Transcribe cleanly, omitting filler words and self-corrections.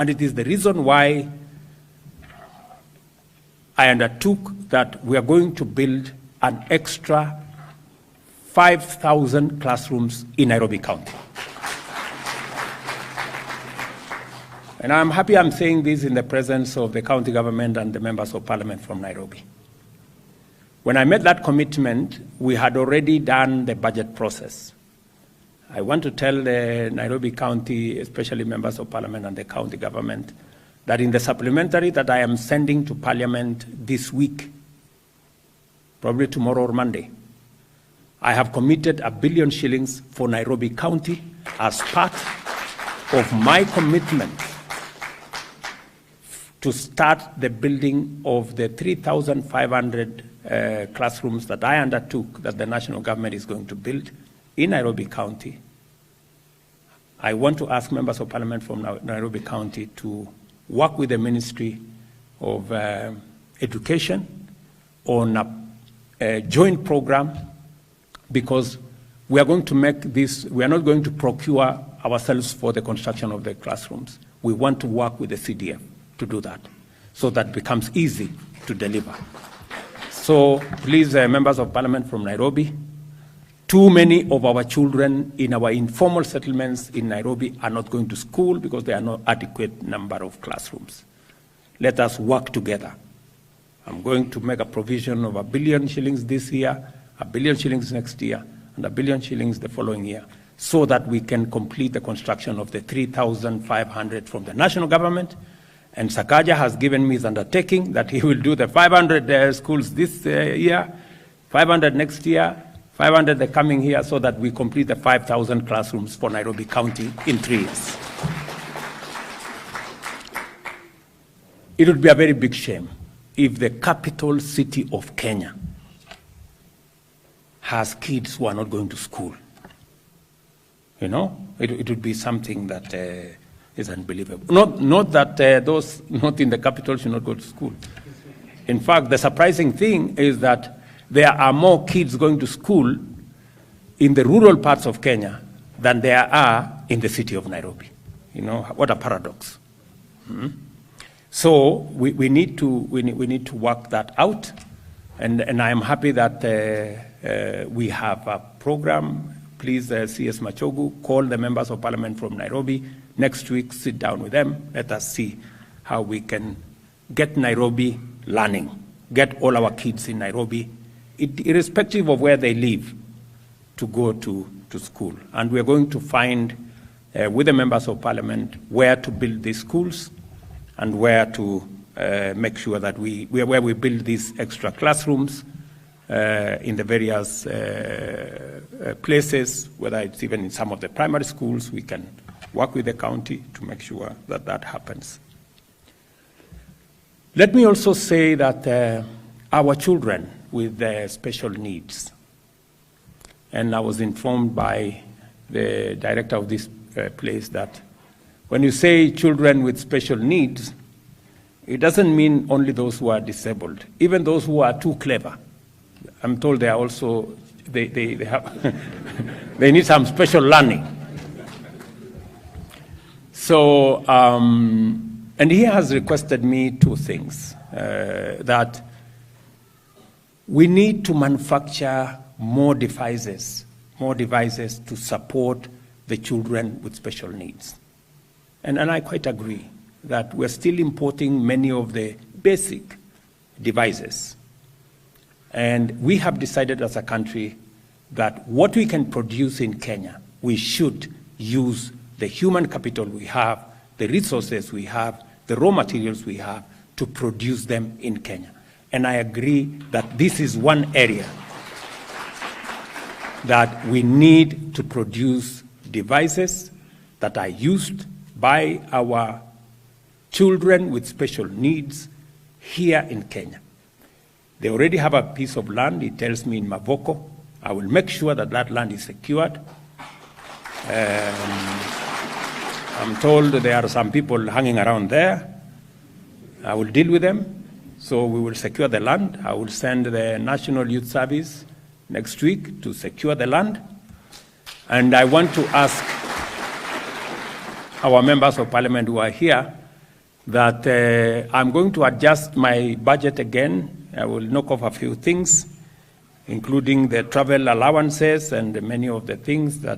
And it is the reason why I undertook that we are going to build an extra 5,000 classrooms in Nairobi County. And I'm happy I'm saying this in the presence of the county government and the members of parliament from Nairobi. When I made that commitment, we had already done the budget process. I want to tell the Nairobi County, especially members of parliament and the county government, that in the supplementary that I am sending to parliament this week, probably tomorrow or Monday, I have committed 1 billion shillings for Nairobi County as part of my commitment to start the building of the 3,500 classrooms that I undertook that the national government is going to build in Nairobi County. I want to ask members of parliament from Nairobi County to work with the Ministry of Education on a joint program, because we are going to make this, we are not going to procure ourselves for the construction of the classrooms. We want to work with the CDF to do that, so that becomes easy to deliver. So please, members of parliament from Nairobi, too many of our children in our informal settlements in Nairobi are not going to school because there are no adequate number of classrooms. Let us work together. I'm going to make a provision of 1 billion shillings this year, 1 billion shillings next year, and 1 billion shillings the following year, so that we can complete the construction of the 3,500 from the national government. And Sakaja has given me his undertaking that he will do the 500 schools this year, 500 next year, 500 the coming year, so that we complete the 5,000 classrooms for Nairobi County in 3 years. It would be a very big shame if the capital city of Kenya has kids who are not going to school. You know, it would be something that is unbelievable. Not that those not in the capital should not go to school. In fact, the surprising thing is that there are more kids going to school in the rural parts of Kenya than there are in the city of Nairobi. You know, what a paradox. So we need to work that out, and I am happy that we have a program. Please, CS Machogu, call the members of parliament from Nairobi next week, sit down with them, let us see how we can get Nairobi learning, get all our kids in Nairobi, irrespective of where they live, to go to school. And we're going to find, with the members of parliament, where to build these schools and where to make sure that where we build these extra classrooms in the various places, whether it's even in some of the primary schools. We can work with the county to make sure that that happens. Let me also say that our children with special needs, and I was informed by the director of this place that when you say children with special needs, it doesn't mean only those who are disabled, even those who are too clever. I'm told they are also, they have they need some special learning. So, and he has requested me 2 things, that we need to manufacture more devices to support the children with special needs. And I quite agree that we're still importing many of the basic devices. And we have decided as a country that what we can produce in Kenya, we should use the human capital we have, the resources we have, the raw materials we have to produce them in Kenya. And I agree that this is one area that we need to produce devices that are used by our children with special needs here in Kenya. They already have a piece of land, it tells me, in Mavoko. I will make sure that that land is secured. I'm told there are some people hanging around there. I will deal with them. So we will secure the land. I will send the National Youth Service next week to secure the land. And I want to ask our members of parliament who are here that I'm going to adjust my budget again. I will knock off a few things, including the travel allowances and many of the things that